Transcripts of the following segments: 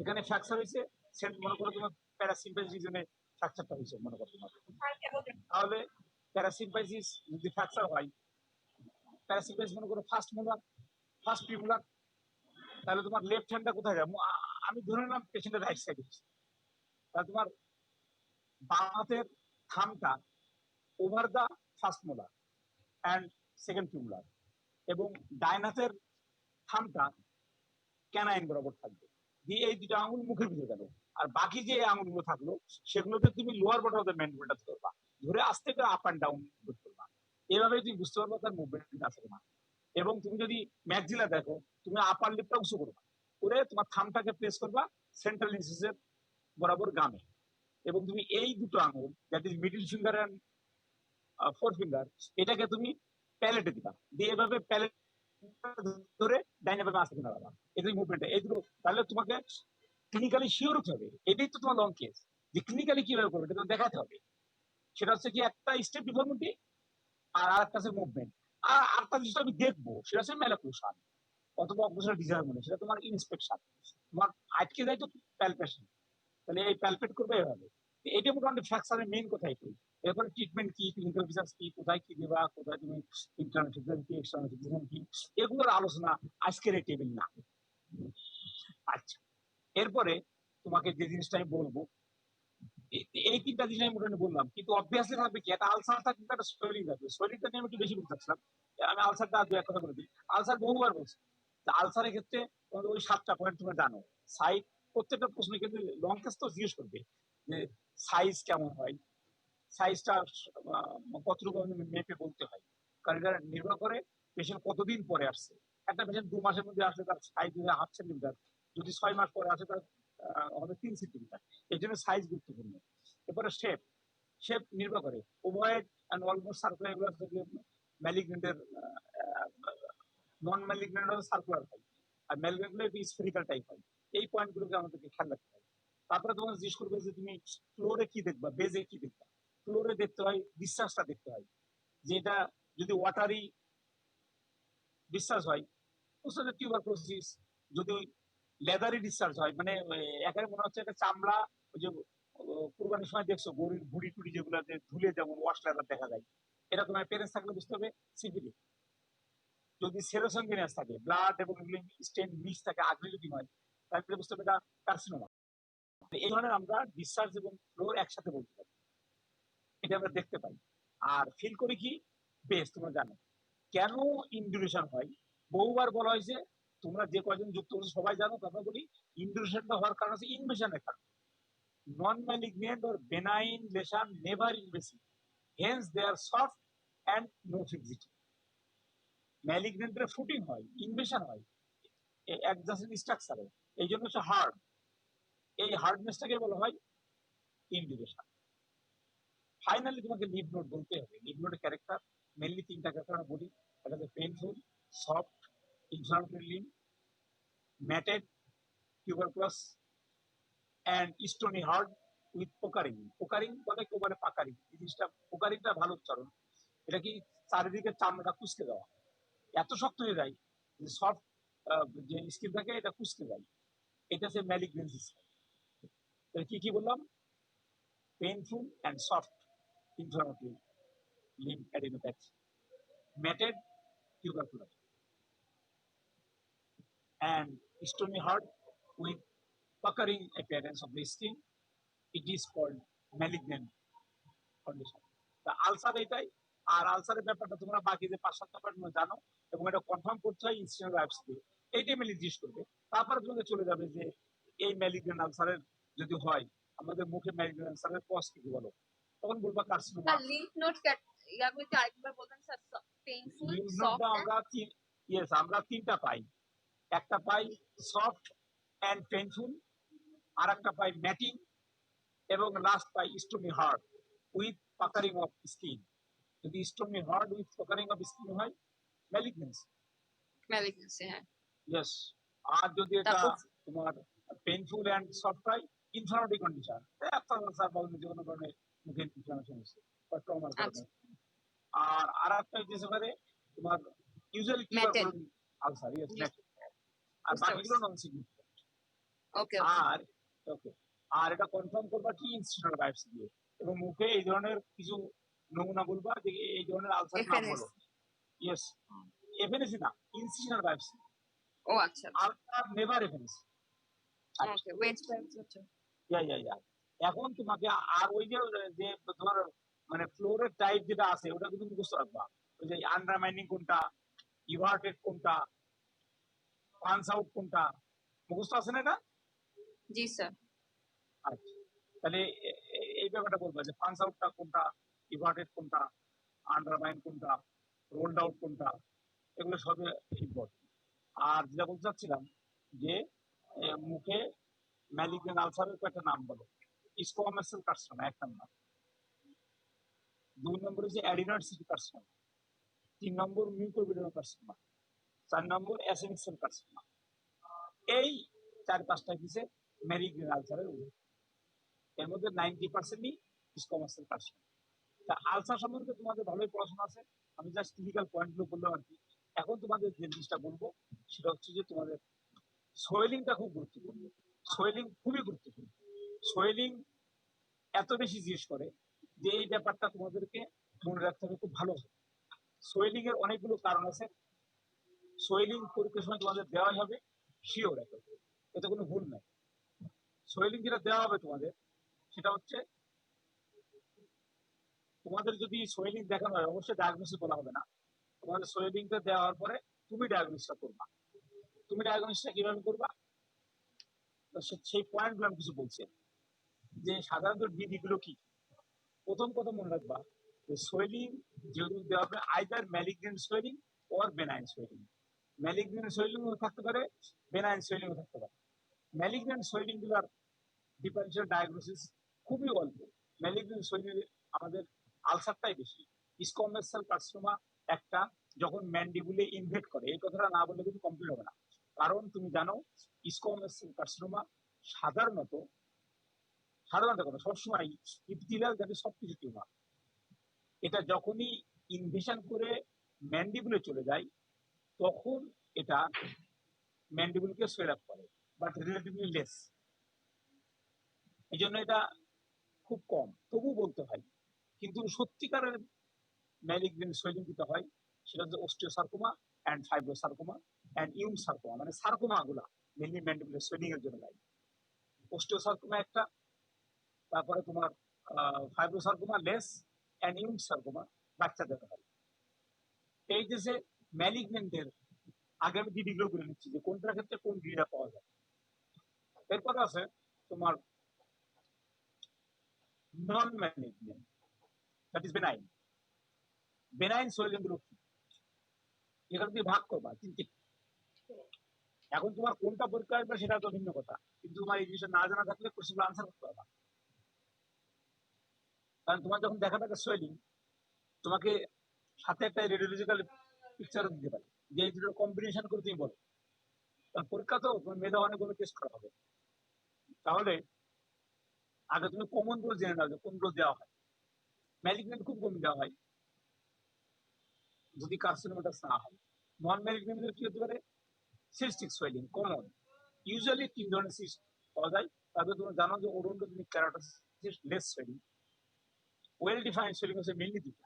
এখানে ফ্র্যাকচার হয়েছে, মনে করো তোমার প্যারাসিম্পাথিস রিজনে ফ্র্যাকচারটা হয়েছে মনে করো তোমার, তাহলে প্যারাসিম্পাথিস যদি ফ্র্যাকচার হয়, প্যারাসিম্পাথিস মনে করো ফার্স্ট প্রিমুলার, তাহলে তোমার লেফট হ্যান্ডটা কোথায় যাবে? আমি ধরে নিলাম পেশেন্টের রাইট সাইডে, তাহলে তোমার বাম হাতের থামটা over the first molar and second premolar, এবং ডাইন হাতের থামটা ক্যানাইন বরাবর থাকবে, দিয়ে এই দুটো আঙুল মুখের ভিতরে গেল, আর বাকি যে আঙুলগুলো থাকলো সেগুলোতে তুমি লোয়ার বটম অফ দ্য ম্যান্ডিবলটা ধরবা, ধরে আস্তে করে আপ অ্যান্ড ডাউন করবা। এভাবে তুমি বুঝতে পারবা তার মুভমেন্ট আছে না। এবং তুমি যদি ম্যাক্সিলা দেখো, তুমি আপার লিপটা উঁচু করবা, করে তোমার থামটাকে প্রেস করবা সেন্ট্রাল ইনসিসের বরাবর গামে, এবং তুমি এই দুটো আঙুল, that is middle finger and four finger, এটাকে তুমি প্যালেটে দিবা, দিয়ে এভাবে প্যালেট ধরে ডাইনে ভাবে আস্তে নাড়াবা, এই মুভমেন্ট এই দুটো, তাহলে তোমাকে ক্লিনিক্যালি শিওর হতে হবে। এটাই তো তোমার লং কেস, যে ক্লিনিক্যালি কিভাবে করবে এটা তো দেখাতে হবে। সেটা হচ্ছে কি একটা স্টেপ ডিফর্মিটি আর আরেকটা আছে মুভমেন্ট, আর আরেকটা জিনিস আমি দেখবো সেটা হচ্ছে ম্যালাক্লুশন অথবা অকুশনাল ডিসহারমনি, সেটা তোমার ইন্সপেকশন, তোমার আটকে যায় তো প্যালপেশন, তাহলে এই প্যালপেট করবে এভাবে। এটা মোটামুটি ফ্র্যাকচারের মেইন কথাই করি। এরপরে ট্রিটমেন্ট কি, ক্লিনিক্যাল ফিচার্স কি, কোথায় কি দেবা, কোথায় তুমি ইন্টারনাল ফিচার কি, এক্সটার্নাল ফিচার কি, এগুলোর আলোচনা আজকের এই টেবিল না। আচ্ছা, এরপরে তোমাকে যে জিনিসটা আমি বলবো, এই তিনটা জিনিস আমি মোটামুটি বললাম, কিন্তু অবভিয়াসলি থাকবে কি একটা আলসার থাকবে, একটা সোয়েলিং থাকবে। সোয়েলিংটা নিয়ে আমি একটু বেশি বলতে চাচ্ছিলাম, আমি আলসারটা দু এক কথা বলে দিই। আলসার বহুবার বলছি, আলসারের ক্ষেত্রে ওই 7টা পয়েন্ট তুমি জানো। সাইড, প্রত্যেকটা প্রশ্ন কিন্তু লং কেস তো জিজ্ঞেস করবে যে সাইজ কেমন হয়, সাইজটা কতটুকু মেপে বলতে হয়, কারণ এটা নির্ভর করে পেশেন্ট কতদিন পরে আসছে। একটা পেশেন্ট 2 মাসের মধ্যে আসলে তার সাইজ হবে 8 সেন্টিমিটার, যদি 6 মাস পরে আসে তার হবে 3 সেন্টিমিটার, এই জন্য সাইজ গুরুত্বপূর্ণ। এরপরে শেপ নির্ভর করে ওভায়েড অ্যান্ড অলমোস্ট সার্কুলার, এগুলো ম্যালিগনেন্টের, নন ম্যালিগনেন্ট সার্কুলার হয়, আর ম্যালিগনেন্ট গুলো একটু স্ফেরিক্যাল টাইপ হয়। এই পয়েন্টগুলোকে আমাদেরকে খেয়াল রাখতে হয়। তারপরে তোমার জিজ্ঞেস করবে যে তুমি ফ্লোরে কি দেখবা, বেজে কি দেখবা। ফ্লোরে দেখতে হয় ডিসচার্জটা দেখতে হয়, যে এটা যদি ওয়াটারি ডিসচার্জ হয়, টিউবারকুলোসিস, যদি লেদারি ডিসচার্জ হয়, মানে একেবারে মনে হচ্ছে একটা চামড়া, ওই যে কুরবানির সময় দেখছো গরুর ভুড়ি টুড়ি যেগুলোতে ধুলে যেমন ওয়াশ লেদার দেখা যায়, এরকম পেরেন্টস থাকলে বুঝতে হবে সিভিলি। যদি সেরোসঙ্গিনাস থাকে, ব্লাড এবং স্টেন মিক্স থাকে, আগ্নে যদি হয়, তাহলে বুঝতে হবে এটা কার্সিনোমা। এই ধরনের আমরা ডিসচার্জ এবং ফ্লোর একসাথে বলতে পারি, এটা আমরা দেখতে পাই। আর ফিল করি কি বেশ, তোমরা জানো কেন ইনডিউরেশন হয়, বহুবার বলা হয়েছে, তোমরা যে কয়জন যুক্ত হচ্ছে সবাই জানো, কথা বলি ইনডিউরেশনটা হওয়ার কারণ হচ্ছে ইনভেশনের কারণ। নন malignant or benign lesion never invasive, hence they are soft and no fixity. ম্যালিগনেন্টের ফুটিং হয়, ইনভেশন হয় অ্যাডজাসেন্ট স্ট্রাকচারে, এই জন্য হচ্ছে হার্ড, এই হার্ডনেসটাকে বলা হয় ইনডিউরেশন। ফাইনালি তোমাকে লিভ নোট বলতে হবে। লিভ নোটের ক্যারেক্টার মেনলি 3টা ক্যারেক্টার বলি, এটা হচ্ছে painful, soft, inflammatory lymph, matted, tuberculous and stony hard with puckering. Puckering বলে, কেউ বলে পাকারিং, এই জিনিসটা পোকারিংটা ভালো উচ্চারণ। এটা কি চারিদিকে চামড়াটা কুচকে দেওয়া, এত শক্ত হয়ে যায় যে সফট যে স্কিন থাকে এটা কুচকে যায়, এটা হচ্ছে ম্যালিগনেন্সি। কি কি বললাম? Painful and soft inflammatory lymphadenopathy, matted tuberculosis, and stony heart with puckering appearance of the skin. It is called malignant condition. তা আলসার এটাই। আর আলসারের ব্যাপারটা তোমরা বাকি যে 5-7টা ব্যাপার জানো, এবং এটা কনফার্ম করতে হয় ইনস্টিটিউশনাল বায়োপসি দিয়ে। এইটাই মেনলি জিজ্ঞেস করবে, তারপরে তোমাকে চলে যাবে যে এই ম্যালিগনেন্ট আলসারের যদি হয়, আমাদের মুখে ম্যালিগনেন্ট আলসারের কজ কি বলো, তখন বলবা কার্সিনোমা। লিম্ফ নোড ইয়াগুলো আরেকবার বলবেন স্যার? পেইনফুল, সফট, আমরা 3টা পাই, একটা পাই সফট অ্যান্ড পেইনফুল, আর একটা পাই ম্যাটিং, এবং লাস্ট পাই stony hard with puckering of skin. যদি stony hard with puckering of skin হয়, ম্যালিগনেন্সি। হ্যাঁ, ইয়েস। আর যদি এটা তোমার পেইনফুল অ্যান্ড সফট হয়, ইনফ্লামেটরি কন্ডিশন, যে কোনো ধরনের মুখে ইনফ্লামেশন হচ্ছে বা ট্রমার কারণে। আর আরেকটা হচ্ছে পারে তোমার ইউজুয়ালি কি আলসার, ইয়েস, ম্যাটিং। আর বাকিগুলো নন সিগনিফিকেন্ট। ওকে আর ওকে, আর এটা কনফার্ম করবা কি ইনস্টিটিউশনাল বায়োপসি দিয়ে, এবং মুখে এই ধরনের কিছু নমুনা বলবা যে এই ধরনের আলসার নাম এফএনএস বলো। ইয়েস, এফএনএসি না, ইনস্টিটিউশনাল বায়োপসি। ও আচ্ছা ulcer never FNAC. Okay wait biopsy হচ্ছে ইয়া এখন তোমাকে আর ওই যে যে তোমার মানে ফ্লোরের টাইপ যেটা আছে ওটা কিন্তু মুখস্থ রাখবা। ওই যে আন্ডারমাইনিং কোনটা, ইভার্টেড কোনটা, পান্স আউট কোনটা, মুখস্থ আছে না এটা? জি স্যার আচ্ছা, তাহলে এই ব্যাপারটা বলবা যে পান্স আউটটা কোনটা, ইভার্টেড কোনটা, আন্ডারমাইন কোনটা, রোল্ড আউট কোনটা, এগুলো সবই ইম্পর্টেন্ট। আর যেটা বলতে চাচ্ছিলাম যে মুখে ম্যালিগন্যান্ট আলসারের কয়েকটা নাম বলো। স্কোয়ামাস সেল কার্সিনোমা এক নাম্বার, 2 নম্বর হচ্ছে অ্যাডিনয়েড সিটি কার্সিনোমা, 3 নম্বর মিউকোবিডিয়াল কার্সিনোমা, 4 নম্বর অ্যাসেনিক সেল কার্সিনোমা। এই 4-5টা কিসে ম্যালিগন্যান্ট আলসারের উদাহরণ। এর মধ্যে 90%ই স্কোয়ামাস সেল কার্সিনোমা। তা আলসার সম্বন্ধে তোমাদের ভালোই পড়াশোনা আছে, আমি জাস্ট ক্লিনিক্যাল পয়েন্টগুলো বললাম আর কি। এখন তোমাদের যে জিনিসটা বলবো সেটা হচ্ছে যে তোমাদের সোয়েলিংটা খুব গুরুত্বপূর্ণ। সোয়েলিং খুবই গুরুত্বপূর্ণ। সোয়েলিং এত বেশি জিজ্ঞেস করে যে এই ব্যাপারটা তোমাদেরকে মনে রাখতে হবে খুব ভালো। সোয়েলিং এর অনেকগুলো কারণ আছে। সোয়েলিং পরীক্ষার সময় তোমাদের দেওয়াই হবে, শিওর, এতে কোনো ভুল নাই। সোয়েলিং যেটা দেওয়া হবে তোমাদের সেটা হচ্ছে, তোমাদের যদি সোয়েলিং দেখানো হয় অবশ্যই ডায়াগনোসিস বলা হবে না। তোমাদের সোয়েলিংটা দেওয়ার পরে তুমি ডায়াগনোসিসটা করবা। তুমি ডায়াগনোসিসটা কিভাবে করবা সেই পয়েন্টগুলো আমি কিছু বলছি। যে সাধারণত ডিডি গুলো কি, প্রথম কথা মনে রাখবা যে সোয়েলিং যেহেতু দেওয়া হবে either malignant swelling or benign swelling. Malignant swelling থাকতে পারে, বেনাইন সোয়েলিং থাকতে পারে। ম্যালিগন্যান্ট সোয়েলিং গুলার ডিফারেন্সিয়াল ডায়াগনোসিস খুবই অল্প। ম্যালিগন্যান্ট সোয়েলিং আমাদের আলসারটাই বেশি। স্কোয়ামাস সেল কার্সিনোমা একটা যখন ম্যান্ডিবুলে ইনভেট করে, এই কথাটা না বললে কিন্তু কমপ্লিট হবে না। কারণ তুমি জানো স্কোয়ামাস সেল কার্সিনোমা সাধারণত কথা সবসময় ইপথিলিয়াল জাতীয় সবকিছু টিউমার। এটা যখনই ইনভেশন করে ম্যান্ডিবুলে চলে যায় তখন এটা ম্যান্ডিবুলকে সোয়েল আপ করে, বাট রিলেটিভলি লেস। এই জন্য এটা খুব কম, তবু বলতে হয়। কিন্তু সত্যিকারের ম্যালিগন্যান্ট সোয়েলিং যেটা হয় সেটা হচ্ছে অস্টিওসার্কোমা অ্যান্ড ফাইব্রোসার্কোমা অ্যান্ড ইউম সার্কোমা, মানে সার্কোমা গুলা মেনলি ম্যান্ডিবুলার সোয়েলিং এর জন্য দায়ী। অস্টিওসার্কোমা একটা, তারপরে তোমার ফাইব্রোসার্কোমা লেস, অ্যান্ড ইউম সার্কোমা বাচ্চাদের হয়। এই যে ম্যালিগন্যান্টের আগে আমি ডিডিগুলো বলে নিচ্ছি যে কোনটার ক্ষেত্রে কোন ডিডিটা পাওয়া যায়। এরপর আছে তোমার non malignant, that is benign. Benign swelling গুলো কি, এখানে তুমি ভাগ করবা তিনটে। এখন তোমার কোনটা পরীক্ষা আসবে সেটা তো ভিন্ন কথা, কিন্তু তোমার এই জিনিসটা না জানা থাকলে কোশ্চেনগুলো আনসার করতে পারবা। কারণ তোমার যখন দেখা থাকে সোয়েলিং, তোমাকে সাথে একটা রেডিওলজিক্যাল পিকচারও দিতে পারে যে এই দুটোর কম্বিনেশন করে তুমি বলো। কারণ পরীক্ষা তো তোমার মেধা অনেকগুলো টেস্ট করা হবে। তাহলে আগে তুমি কমন গুলো জেনে নাও যে কোনগুলো দেওয়া হয়। ম্যালিগন্যান্ট খুব কম দেওয়া হয় যদি কার্সিনোমাটাস না হয়। নন ম্যালিগন্যান্ট কি হতে পারে, সিস্টিক সোয়েলিং কমন। ইউজুয়ালি 3 ধরনের সিস্ট পাওয়া যায়। তারপরে তোমরা জানো যে odontogenic keratosis less swelling. Well defined swelling হচ্ছে মেইনলি দুটো,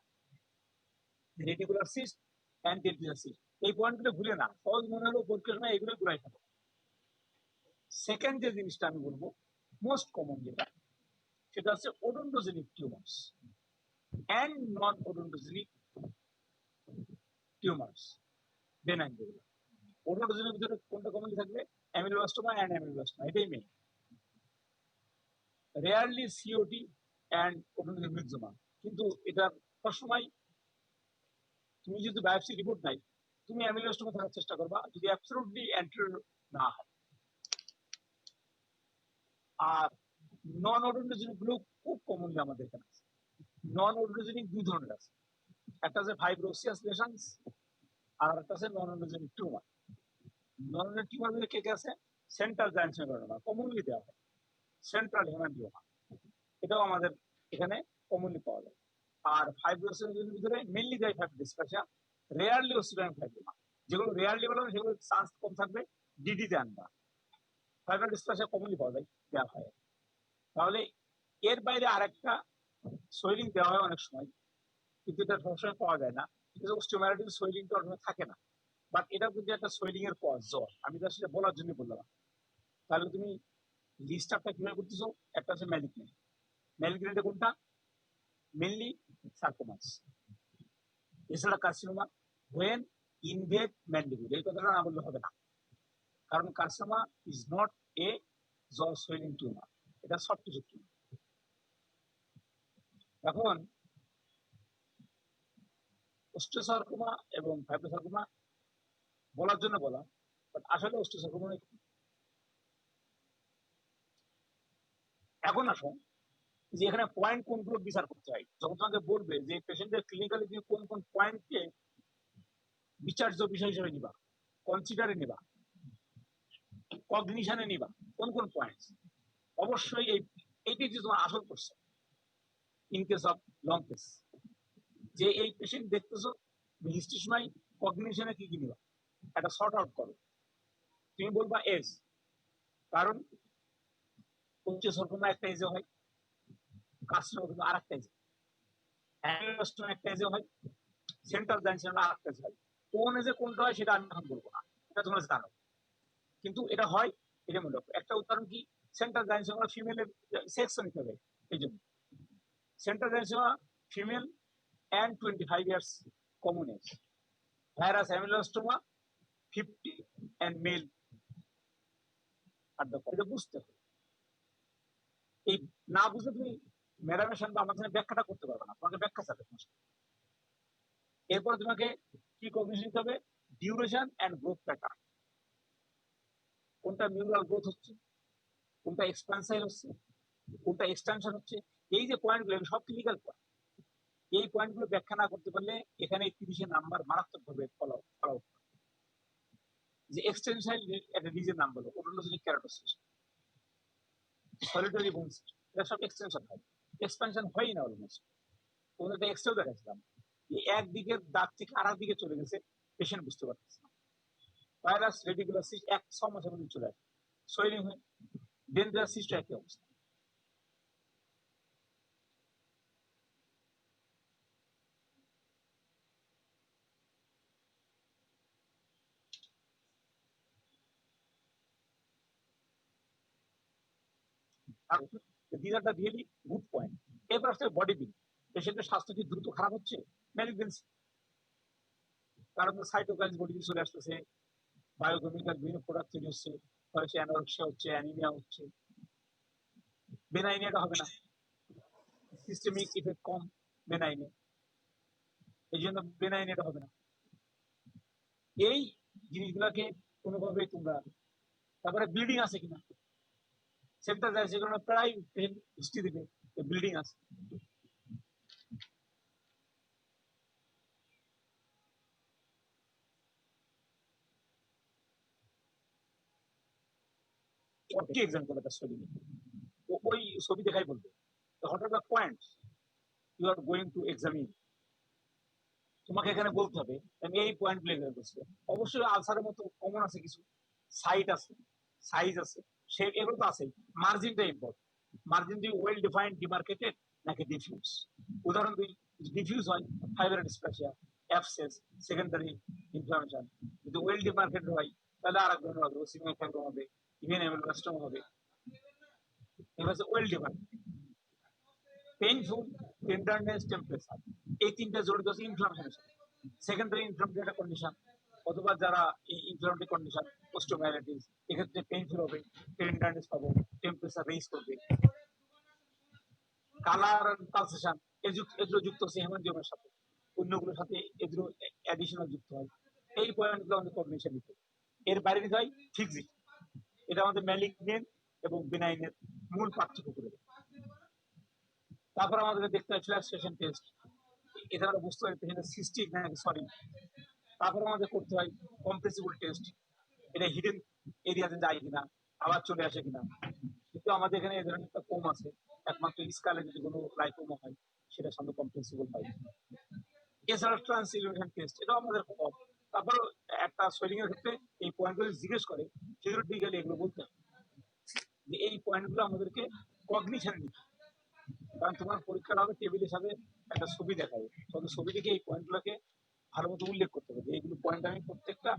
reticular cyst and dentinal cyst. এই পয়েন্টগুলো ভুলে না, সহজ মনে হলো পরীক্ষার সময় এগুলো ঘুরাই থাকো। সেকেন্ড যে জিনিসটা আমি বলবো মোস্ট কমন যেটা, সেটা হচ্ছে odontogenic tumours and non odontogenic tumours, benign যেগুলো। ওডোন্টোজেনিক ভিতরে কোনটা কমনলি থাকবে, অ্যামিলোব্লাস্টোমা অ্যান্ড অ্যামিলোব্লাস্টোমা, এটাই main. Rarely COT and odontogenic myxoma. কিন্তু এটা সবসময় তুমি যদি বায়োপসি রিপোর্ট নাই, তুমি অ্যামিলোব্লাস্টোমা থাকার চেষ্টা করবা যদি অ্যাবসলিউটলি অ্যান্টেরিয়র না হয়। আর নন ওডোন্টোজেনিক গুলো খুব কমনলি আমাদের এখানে আছে। নন ওডোন্টোজেনিক 2 ধরনের আছে, একটা আছে ফাইব্রোসিয়াস লেশনস আর একটা আছে নন ওডোন্টোজেনিক টিউমার। নন ওডোন্টোজেনিক টিউমার মধ্যে কে কে আছে, সেন্ট্রাল জায়ান্ট হেমাঙ্গিওমা কমনলি দেওয়া হয়, সেন্ট্রাল হেমাঙ্গিওমা এটাও আমাদের এখানে কমনলি পাওয়া যায়। আর ফাইব্রোসিয়াসের ভিতরে মেইনলি দেয় ফাইব্রো ডিসপ্লাসিয়া, রেয়ারলি ওসিপিয়াম ফাইব্রোমা। যেগুলো রেয়ারলি বলবো সেগুলো চান্স কম থাকবে ডিডি তে আনবা। ফাইবার ডিসপ্লেসিয়া কমনলি পাওয়া যায়, দেওয়া হয়। তাহলে এর বাইরে আরেকটা সোয়েলিং দেওয়া হয় অনেক সময়, কিন্তু এটা সবসময় পাওয়া যায় না। অস্টিওমাইলাইটিস সোয়েলিংটা অনেক থাকে না, বাট এটা কিন্তু একটা সোয়েলিং এর কজ, জ্বর। আমি তো আসলে বলার জন্য বললাম। তাহলে তুমি লিস্ট আপটা কিভাবে করতেছো? একটা হচ্ছে ম্যালিগনেন্ট। ম্যালিগনেন্টে কোনটা? মেনলি সার্কোমাস, এছাড়া কার্সিনোমা হোয়েন ইনভেড ম্যান্ডিবুল। এই কথাটা না বললে হবে না, কারণ কার্সিনোমা ইজ নট এ জ সোয়েলিং টিউমার, এটা সফট টিস্যু টিউমার। এখন অস্টিওসার্কোমা এবং ফাইব্রোসার্কোমা বলার জন্য বলা, বাট আসলে অস্টিওসার্কোমা। এখন আসো যে এখানে পয়েন্ট কোনগুলো বিচার করতে হয়। যখন তোমাকে বলবে যে পেশেন্টের ক্লিনিক্যালি তুমি কোন কোন পয়েন্টকে বিচার্য বিষয় হিসেবে নিবা, কনসিডারে নিবা, কগনিশনে নিবা, কোন কোন পয়েন্ট, অবশ্যই এইটি যে তোমার আসল করছে in case of long case, যে এই পেশেন্ট দেখতেছো হিস্ট্রি সময় কগনিশনে কি কি নিবা, একটা শর্ট আউট করো। তুমি বলবা এজ, কারণ উচ্চসর্কমা একটা এজে হয়, কার্সিনোমা আর একটা এজে, অ্যানিলোস্টোমা একটা এজে হয়, সেন্ট্রাল জাইন্সিনোমা আর একটা এজে হয়। কোন এজে কোনটা হয় সেটা আমি এখন বলবো না, এটা তোমরা জানো, কিন্তু এটা হয়। এটা মূলত একটা উদাহরণ কি, সেন্ট্রাল জাইন্সিনোমা ফিমেলের সেক্স নিতে হবে, এই জন্য central জাইন্সিনোমা female and 25 years common age, whereas amylostoma 50 and male at the এটা বুঝতে হবে। এই না বুঝলে তুমি ম্যাডামের সঙ্গে আমার সঙ্গে ব্যাখ্যাটা করতে পারবে না, তোমাকে ব্যাখ্যা চাবে। এরপর তোমাকে কি কগনিশন দিতে হবে? ডিউরেশন এন্ড গ্রোথ প্যাটার্ন, কোনটা নিউরাল গ্রোথ হচ্ছে, কোনটা এক্সপানশন হচ্ছে, কোনটা এক্সটেনশন হচ্ছে। এই যে পয়েন্টগুলো সব ক্লিনিক্যাল পয়েন্ট, এই পয়েন্টগুলো ব্যাখ্যা না করতে পারলে এখানে 30 নাম্বার মারাত্মকভাবে ফলো যে এক্সটেনশন একটা নিজের নাম বলো, ওটোলজিক ক্যারোটোসিস, সলিটারি বোনস, এটা সব এক্সটেনশন হয়, এক্সপানশন হয়ই না অলমোস্ট। তোমাদের একটা এক্সটেও দেখাচ্ছিলাম, একদিকের দাগ থেকে আর দিকে চলে গেছে, পেশেন্ট বুঝতে পারতেছে না। ভাইরাস রেডিকুলার সিস্ট 1-6 মাসের মধ্যে চলে আসে, সোয়েলিং হয়, ডেঞ্জারাস সিস্ট একই অবস্থা। These are the really good point. এরপর আসছে বডি বিল্ড, পেশেন্টের স্বাস্থ্য কি দ্রুত খারাপ হচ্ছে? ম্যালিগনেন্সি, কারণ সাইটোকাইন বডি চলে আসতেছে, বায়োকেমিক্যাল বিভিন্ন প্রোডাক্ট তৈরি হচ্ছে, হচ্ছে অ্যানোরেক্সিয়া হচ্ছে, অ্যানিমিয়া হচ্ছে। বেনাইনে এটা হবে না, সিস্টেমিক ইফেক্ট কম বেনাইনে, এই জন্য বেনাইনে এটা হবে না। এই জিনিসগুলোকে কোনোভাবে তোমরা, তারপরে ব্লিডিং আছে কিনা, সেন্টার যায় সেগুলো প্রায় হিস্ট্রি দিবে ব্লিডিং আছে। এক্সাম করে তার ছবি, ওই ছবি দেখাই বলবে হঠাৎ point you are going to examine, তোমাকে এখানে বলতে হবে আমি এই পয়েন্ট গুলো এক্সামিন করছি। অবশ্যই আলসারের মতো কমন আছে কিছু, সাইট আছে, সাইজ আছে, শেপ, এগুলো তো আছে। মার্জিনটা ইম্পর্টেন্ট, মার্জিন দুই ওয়েল ডিফাইন্ড ডিমার্কেটেড নাকি ডিফিউজ। উদাহরণ দুই, ডিফিউজ হয় fibre dysplasia, abscess, secondary inflammation. যদি ওয়েল ডিমার্কেটেড হয় তাহলে আর এক ধরনের হবে, ওসিমিক ফাইব্রোমা হবে, ইভেন এমএলব্লাস্টোমা হবে। এবার হচ্ছে well demarcated, painful, tenderness, temperature, এই তিনটা জড়িত আছে ইনফ্লামেশনের সাথে। সেকেন্ডারি ইনফ্লামেটরি কন্ডিশন, অথবা যারা এই ইনফ্লামেটরি কন্ডিশন অস্টিওমাইলাইটিস, এক্ষেত্রে পেইনফুল হবে, টেন্ডারনেস পাবো, টেম্পারেচার রেইজ করবে, কালার পালসেশন, এগুলো যুক্ত আছে হেমানজিওমের সাথে, অন্যগুলোর সাথে এগুলো অ্যাডিশনাল যুক্ত হয়। এই পয়েন্টগুলো আমাদের কগনিশন নিতে, এর বাইরে নিতে হয় ফিক্সিট। এটা আমাদের ম্যালিগনেন্ট এবং বেনাইনের মূল পার্থক্য করে দেয়। তারপর আমাদের দেখতে হয় ফ্ল্যাক্সেশন টেস্ট, এটা আমরা বুঝতে পারি পেশেন্টের সিস্টিক নাকি সরি। তারপর আমাদের করতে হয় কম্প্রেসিবল টেস্ট, এটা হিডেন এরিয়াতে যায় কিনা, আবার চলে আসে কিনা। কিন্তু আমাদের এখানে এই ধরনের একটা কম আছে, একমাত্র স্কালে যদি কোনো লাইকোমা হয় সেটা সামনে কম্প্রেসিবল হয়। এছাড়া ট্রান্সইলুমিনেশন টেস্ট, এটাও আমাদের কম। তারপর একটা সোয়েলিং এর ক্ষেত্রে এই পয়েন্টগুলো জিজ্ঞেস করে, সেগুলো ঠিক গেলে এগুলো বলতে হবে। যে এই পয়েন্টগুলো আমাদেরকে কগনিশনে নিতে হবে। কারণ তোমার পরীক্ষার হবে টেবিলের সাথে একটা ছবি দেখাবে, তখন ছবি দেখে এই পয়েন্টগুলোকে ভালো মতো উল্লেখ করতে হবে যে এইগুলো পয়েন্ট আমি প্রত্যেকটা।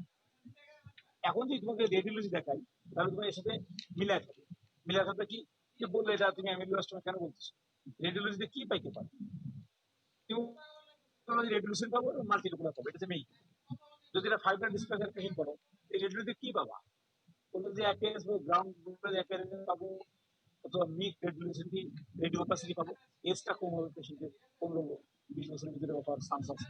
এখন যদি তোমাকে রেডিওলজি দেখাই তাহলে তোমার এর সাথে মিলাই থাকবে। মিলাই থাকবে কি যে বললে এটা তুমি অ্যামিলোস্টোমা কেন বলতেছো, রেডিওলজিতে কি পাইতে পারো? রেডিওলজি পাবো, মাল্টিকুলার পাবো, এটা মেইন। যদি এটা ফাইবার ডিসপ্লেসের পেশেন্ট করো, এই রেডিওলজিতে কি পাবা? বললো যে অ্যাপিয়ারেন্স গ্রাউন্ড অ্যাপিয়ারেন্স পাবো, অথবা মিক রেডিওলজি রেডিও অপাসিটি পাবো, এজটা কম হবে পেশেন্টের 15-20 বছরের ভিতরে হওয়ার চান্স আছে।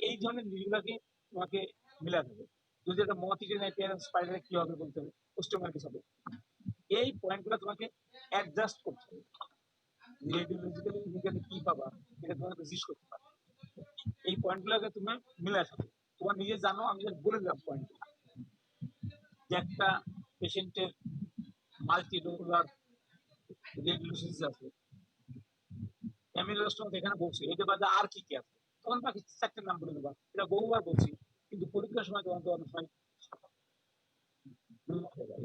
এই ধরনের জিনিসগুলোকে তোমাকে মিলাতে হবে। যদি একটা মথিটেন অ্যাপিয়ারেন্স পাইলে কি হবে বলতে হবে, ওস্টোমাইটিস হবে। এই পয়েন্টগুলো তোমাকে অ্যাডজাস্ট করতে হবে। রেডিওলজিক্যালি ক্লিনিক্যালি কি পাবা এটা তোমাকে জিজ্ঞেস করতে পারবে। এই পয়েন্টগুলোকে তুমি মিলাই থাকো। তোমার নিজে জানো, আমি বলে দিলাম পয়েন্টগুলো যে একটা পেশেন্টের মাল্টিলোকুলার রেডিওলজিস আছে, অ্যামিলোস্টোমা এখানে বলছি, এটা বাদে আর কি কি আছে, তখন বাকি 4টা নাম বলে দেবা। এটা বহুবার বলছি, কিন্তু পরীক্ষার সময় তোমার তো অনেক সময়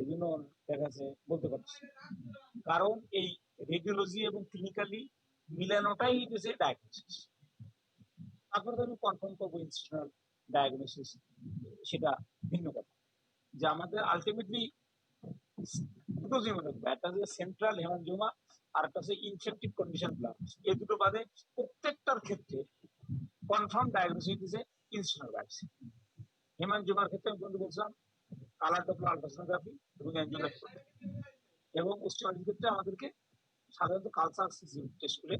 এই জন্য দেখা যাচ্ছে বলতে পারছি। কারণ এই রেডিওলজি এবং ক্লিনিক্যালি মিলানোটাই হচ্ছে ডায়াগনোসিস। তারপরে তো আমি কনফার্ম করবো ইনস্টিটিউশনাল ডায়াগনোসিস, সেটা ভিন্ন কথা। যে আমাদের আলটিমেটলি দুটো জিনিস থাকবে, একটা হচ্ছে সেন্ট্রাল হেমানজিওমা আর একটা হচ্ছে ইনফেক্টিভ কন্ডিশন ব্লাড। এই দুটো বাদে প্রত্যেকটার ক্ষেত্রে কনফার্ম ডায়াগনোসিস দিচ্ছে ইনস্টিটিউশনাল ভ্যাকসিন। হেমানজিওমার ক্ষেত্রে আমি বন্ধু বলছিলাম কালার ডপলার আলট্রাসোনোগ্রাফি এবং অ্যাঞ্জিওগ্রাফি করতে হবে। এবং ওস্টিওমাইটিসের ক্ষেত্রে আমাদেরকে সাধারণত কালচার টেস্ট করে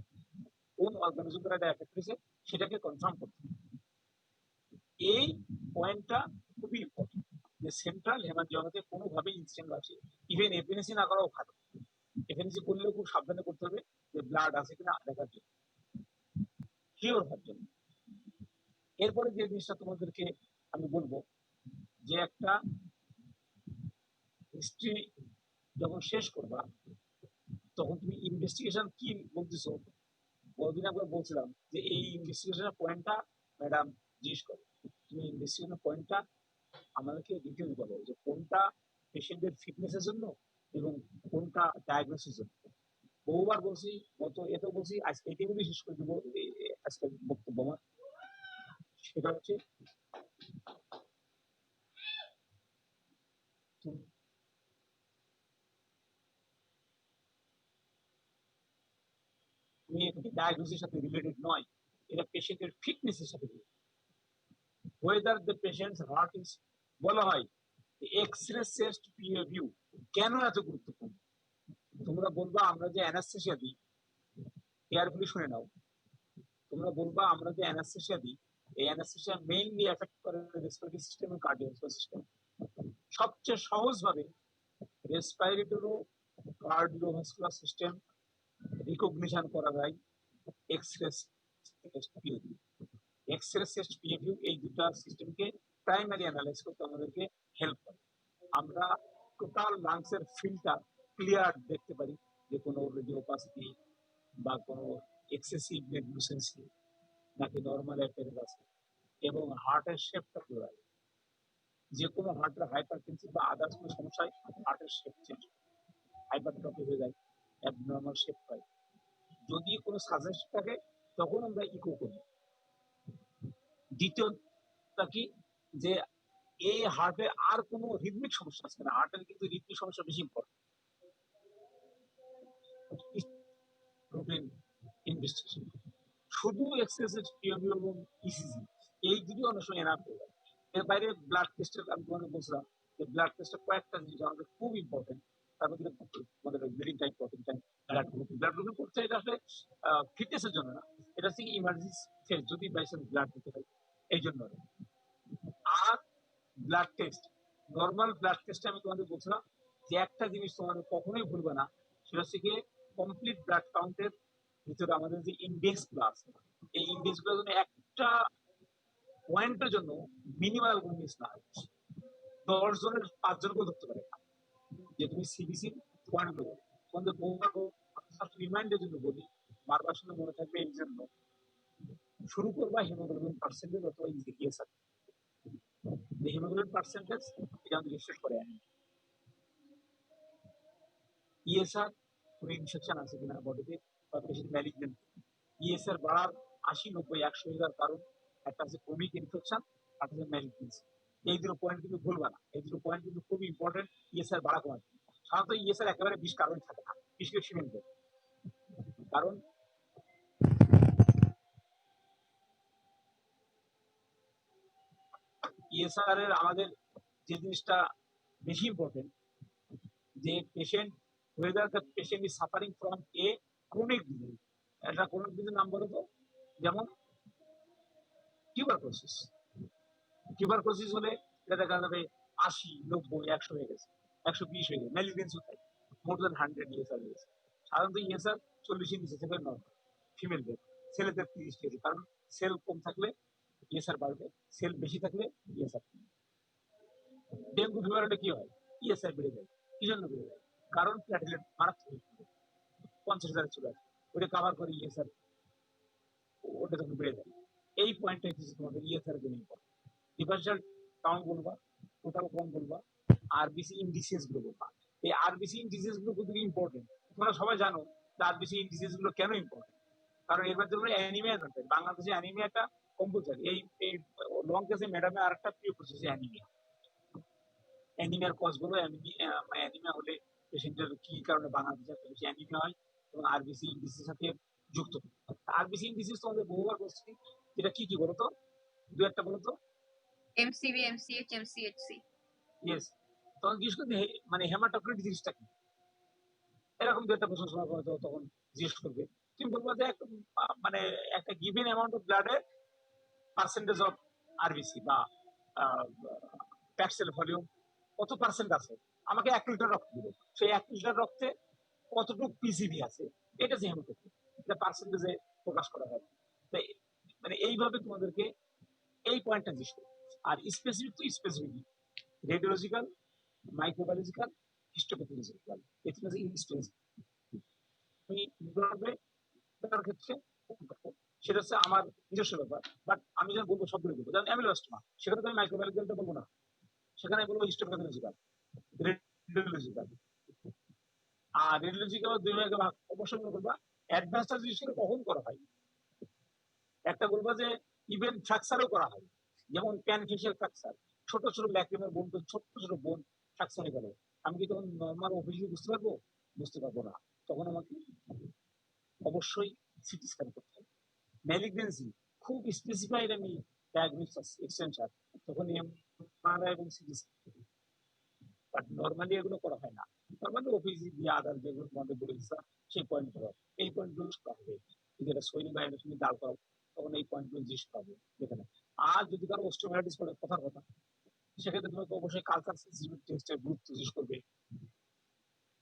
কোন অর্গানিজম দ্বারা এটা এফেক্ট হয়েছে সেটাকে কনফার্ম করতে হবে। এই পয়েন্টটা খুবই ইম্পর্টেন্ট যে সেন্ট্রাল হেমানজিওমাতে কোনোভাবেই ইনস্ট্যান্ট আছে, ইভেন এপিএনসি না করাও ভালো। এপিএনসি করলেও খুব সাবধানে করতে হবে যে ব্লাড আছে কিনা দেখার জন্য, শিওর হওয়ার জন্য। এরপরে যে জিনিসটা তোমাদেরকে আমি বলবো যে একটা হিস্ট্রি যখন শেষ করবা তখন তুমি ইনভেস্টিগেশন কি বলতেছো, বহুদিন আগে বলছিলাম যে এই ইনভেস্টিগেশনের পয়েন্টটা ম্যাডাম জিজ্ঞেস করো। তুমি ইনভেস্টিগেশনের পয়েন্টটা আমাদেরকে ডিটেল দিতে হবে যে কোনটা পেশেন্টের ফিটনেসের জন্য এবং কোনটা ডায়াগনোসিসের জন্য। বহুবার বলছি, গত এত বলছি, আজকে এটাই বলে শেষ করে দেবো আজকে বক্তব্য আমার। সেটা হচ্ছে তুমি ডায়াগনোসিসের সাথে রিলেটেড নয়, এটা পেশেন্টের ফিটনেসের সাথে related. Whether the patient's heart is, বলা হয় এক্স-রে চেস্ট ভিউ কেন এত গুরুত্বপূর্ণ? তোমরা বলবা আমরা যে অ্যানাস্থেসিয়া দিই, কেয়ারফুলি শুনে নাও, তোমরা বলবা আমরা যে অ্যানাস্থেসিয়া দিই এই অ্যানাস্থেসিয়া মেইনলি এফেক্ট করে রেসপিরেটরি সিস্টেম এবং কার্ডিওভাস্কুলার সিস্টেম। সবচেয়ে সহজভাবে রেসপিরেটরি কার্ডিওভাস্কুলার সিস্টেম রিকগনিশন করা যায় X-ray chest view. X-ray chest view এই দুটো সিস্টেমকে প্রাইমারি অ্যানালাইজ করতে আমাদেরকে হেল্প করে। আমরা টোটাল লাংসের ফিল্ডটা ক্লিয়ার দেখতে পারি যে কোনো রেডিও অপাসিটি বা কোনো এক্সেসিভ ব্লাড গ্লুসেন্সি নাকি নর্মাল অ্যাপিয়ারেন্স আছে, এবং হার্টের শেপটা ক্লিয়ার। যে কোনো হার্টের হাইপারটেনসিভ বা আদার্স কোনো সমস্যায় হার্টের শেপ চেঞ্জ, হাইপারট্রফি হয়ে যায়, অ্যাবনর্মাল শেপ পায়। যদি কোনো সাজেস্ট থাকে তখন আমরা ইকো করি। দ্বিতীয়টা কি যে এই হার্টে আর কোনো রিদমিক সমস্যা আছে না, হার্টের কিন্তু রিদমিক সমস্যা বেশি ইম্পর্টেন্ট। রুটিন ইনভেস্টিগেশন শুধু এক্সেসিভ পিওবি এবং ইসিজি এই দুটো অনেক সময় এনাফ হয়ে যায়। এর বাইরে ব্লাড টেস্টের আমি তোমাকে বলছিলাম যে ব্লাড টেস্টের কয়েকটা জিনিস আমাদের খুব ইম্পর্টেন্ট। তার মধ্যে আমাদের bleeding time, protein time, blood grouping করতে, এটা আসলে ফিটনেসের জন্য না, এটা হচ্ছে ইমার্জেন্সি ফেজ যদি বাইচান্স ব্লাড দিতে হয় এই জন্য। আর ব্লাড টেস্ট, নর্মাল ব্লাড টেস্টে আমি তোমাদের বলছিলাম যে একটা জিনিস তোমাদের কখনোই ভুলবে না, সেটা হচ্ছে গিয়ে কমপ্লিট ব্লাড কাউন্টের ভিতরে আমাদের যে ইন্ডেক্স প্লাস, এই ইন্ডেক্স গুলো যেন একটা পয়েন্টের জন্য মিনিমাল কোনো মিস না হয়। 10 জনের 5 জনকেও ধরতে পারে যে তুমি সিবিসি পয়েন্ট গুলো তোমাদের বহুবার রিমাইন্ডের জন্য বলি, বারবার শুনে মনে থাকবে এই জন্য শুরু করবা হিমোগ্লোবিন পার্সেন্টেজ অথবা ইজিএসআর। হিমোগ্লোবিন পার্সেন্টেজ এটা আমাদের রিসার্চ করে আনি। ইএসআর কোনো ইনফেকশন আছে কিনা বডিতে বা পেশেন্ট ম্যালিগনেন্ট। ইএসআর বাড়ার 80, 90, 100 কারণ একটা আছে ক্রনিক ইনফেকশন আর একটা ম্যালিগনেন্সি। এই দুটো পয়েন্ট কিন্তু ভুলবা না, এই দুটো পয়েন্ট কিন্তু খুবই ইম্পর্টেন্ট ইএসআর বাড়া কমার। সাধারণত ইএসআর একেবারে 20 কারণ থাকে না, 20 কে ফিমেল কারণ ইএসআর এর আমাদের যে জিনিসটা বেশি ইম্পর্টেন্ট, যে patient whether the patient is suffering from a chronic disease, একটা chronic disease নাম বলো তো, যেমন টিউবারকুলোসিস। টিউবারকুলোসিস হলে এটা দেখা যাবে 80, 90, 100 হয়ে গেছে, 120 হয়ে গেছে, ম্যালিগনেন্স কোথায় মোর দেন 100 ইএসআর হয়ে গেছে। সাধারণত ইএসআর 40 নিচে থেকে নর্মাল ফিমেলদের, ছেলেদের 30 কেজি, কারণ সেল কম থাকলে ইএসআর বাড়বে, সেল বেশি থাকলে ইএসআর কমবে। ডেঙ্গু ফিভার হলে কি হয়, ইএসআর বেড়ে যায়। কি জন্য বেড়ে যায়? কারণ প্ল্যাটিলেট মারাত্মক 50,000 চলে আসে, ওটা কাভার করে ইএসআর, ওটা তখন বেড়ে যায়। এই পয়েন্টটা কিছু তোমাদের ইএসআর জন্য ইম্পর্টেন্ট। ডিফারেন্সিয়াল কাউন্ট বলবা, টোটাল কাউন্ট বলবা, আরবিসি ইন্ডিসিয়াস গুলো বলবা। এই আরবিসি ইন্ডিসিয়াস গুলো খুব ইম্পর্টেন্ট। তোমরা সবাই জানো যে আরবিসি ইন্ডিসিয়াস গুলো কেন ইম্পর্টেন্ট, কারণ এর মাধ্যমে অ্যানিমিয়া ঘটে। বাংলাদেশে অ্যানিমিয়াটা কম্পালসারি। এই লং কেসে ম্যাডামে আর একটা প্রিয় প্রসেস অ্যানিমিয়া। অ্যানিমিয়ার কজ গুলো, অ্যানিমিয়া হলে পেশেন্টের কি কারণে বাংলাদেশে এত বেশি অ্যানিমিয়া হয় এবং আরবিসি ইন্ডিসির সাথে যুক্ত। আরবিসি ইন্ডিসিস তোমাদের বহুবার বলছি, যেটা কি কি বলতো, দু একটা বলতো। MCB, MCh, এমসিএইচসি। ইয়েস, তখন জিজ্ঞেস করতে মানে হেমাটোক্রিট জিনিসটা কি, এরকম দু একটা প্রশ্ন সময় হয়তো তখন জিজ্ঞেস করবে। তুমি বলবো যে মানে একটা গিভেন অ্যামাউন্ট অফ ব্লাডে পার্সেন্টেজ অফ আরবিসি বা প্যাক্সেল ভলিউম কত পার্সেন্ট আছে, আমাকে 1 লিটার রক্ত দিল, সেই 1 লিটার রক্তে কতটুকু পিসিবি আছে, এটা যে হেমোটোক্রিট, এটা পার্সেন্টেজে প্রকাশ করা হয়। তাই মানে এইভাবে তোমাদেরকে এই পয়েন্টটা জিজ্ঞেস করবে। আর স্পেসিফিক তো স্পেসিফিক রেডিওলজিক্যাল, মাইক্রোবায়োলজিক্যাল, হিস্টোপ্যাথোলজিক্যাল, এটা হচ্ছে স্পেসিফিক। তুমি তার ক্ষেত্রে সেটা হচ্ছে আমার নিজস্ব ব্যাপার, বাট আমি যখন বলবো সবগুলো বলবো। যেমন অ্যামিলোস্টোমা, সেখানে তো আমি মাইক্রোবায়োলজিক্যালটা বলবো না, সেখানে বলবো হিস্টোপ্যাথোলজিক্যাল, রেডিওলজিক্যাল। আর রেডিওলজিক্যাল দুই ভাগে ভাগ অবশ্যই করবা। অ্যাডভান্সড জিনিসগুলো কখন করা হয়, একটা বলবা যে ইভেন ফ্র্যাকচারও করা হয়, যেমন প্যানফেশিয়াল ফ্র্যাকচার, ছোট ছোট ল্যাক্রিমের বোন, ছোট ছোট বোন ফ্র্যাকচার হয়ে গেল, আমি কি তখন নর্মাল অফিসে বুঝতে পারবো? বুঝতে পারবো না, তখন আমাকে অবশ্যই সিটি স্ক্যান করতে হবে। ম্যালিগনেন্সি খুব স্পেসিফাইড আমি ডায়াগনোসিস এক্সটেনশন, তখন এমআরআই এবং সিটি স্ক্যান, বাট নর্মালি এগুলো করা হয় না। নর্মালি অফিসে দিয়ে আদার যেগুলো তোমাদের বলে দিচ্ছা সেই পয়েন্টগুলো, এই পয়েন্টগুলো করা হবে। যেটা সৈনিক বাহিনীর সঙ্গে ডাল করা, তখন এই পয়েন্টগুলো জিজ্ঞেস করা হবে যেখানে। আর যদি কারো অস্টিওমাইটিস করে কথার কথা, সেক্ষেত্রে তোমাকে অবশ্যই কালচার সেন্সিটিভ টেস্টের গুরুত্ব জিজ্ঞেস করবে।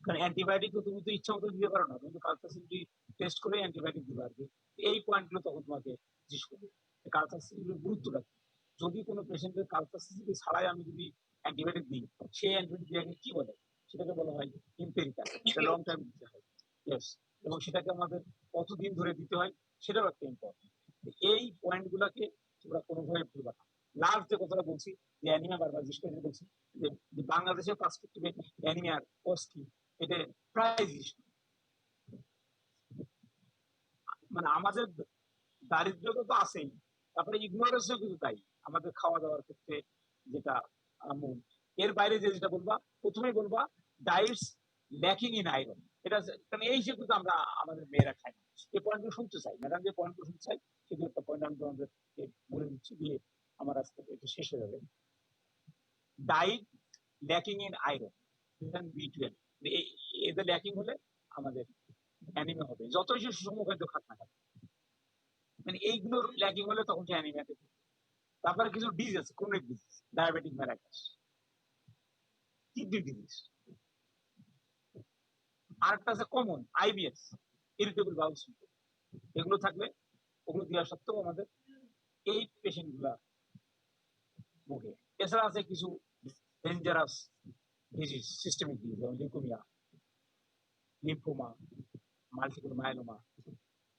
কারণ অ্যান্টিবায়োটিক তো তুমি তো ইচ্ছা মতো দিতে পারো না, তুমি তো কালচার সেন্সিটিভ টেস্ট করে অ্যান্টিবায়োটিক দিতে পারবে। এই পয়েন্টগুলো তখন তোমাকে জিজ্ঞেস করবে কালচার সেন্সিটিভ গুরুত্বটা। যদি কোনো পেশেন্টের কালচার সেন্সিটিভ ছাড়াই আমি যদি অ্যান্টিবায়োটিক দিই, সেই অ্যান্টিবায়োটিক কি বলে, সেটাকে বলা হয় এম্পেরিক্যাল, এটা লং টাইম দিতে হয়। ইয়েস, এবং সেটাকে আমাদের কতদিন ধরে দিতে হয় সেটাও একটা ইম্পর্টেন্ট। এই পয়েন্টগুলোকে তোমরা কোনোভাবে ভুলবা না। লাস্ট যে কথাটা বলছি, যে অ্যানিমিয়া বারবার জিজ্ঞেস করে বলছি, যে বাংলাদেশের পার্সপেক্টিভে অ্যানিমিয়ার কজ কি, এটা প্রায় জিনিস মানে আমাদের দারিদ্রতা তো আছেই, তারপরে ইগনোরেন্সও কিন্তু তাই আমাদের খাওয়া দাওয়ার ক্ষেত্রে, যেটা মূল। এর বাইরে যেটা বলবা, প্রথমেই বলবা ডায়েটস ল্যাকিং ইন আয়রন, এটা কারণ এই হিসেবে কিন্তু আমরা আমাদের মেয়েরা খাই না। এই পয়েন্টগুলো শুনতে চাই, ম্যাডাম যে পয়েন্টগুলো শুনতে চাই সেগুলো একটা পয়েন্ট আমি তোমাদেরকে বলে দিচ্ছি, দিয়ে আমার আজকে এটা শেষ হয়ে যাবে। Diet lacking in iron, B12, এদের ল্যাকিং হলে আমাদের অ্যানিমিয়া হবে, যতই সে সুষম খাদ্য খাক না কেন, মানে এইগুলোর ল্যাকিং হলে তখন সে অ্যানিমিয়াতে। তারপরে কিছু ডিজিজ আছে, chronic disease, diabetic mellitus, kidney disease, আরেকটা আছে common IBS, irritable bowel syndrome. এগুলো থাকলে, ওগুলো দেওয়া সত্ত্বেও আমাদের এই পেশেন্ট গুলা ভোগে। এছাড়া আছে কিছু ডেঞ্জারাস ডিজিজ, সিস্টেমিক ডিজিজ, যেমন লিউকোমিয়া, লিম্ফোমা, মাল্টিপল মাইলোমা।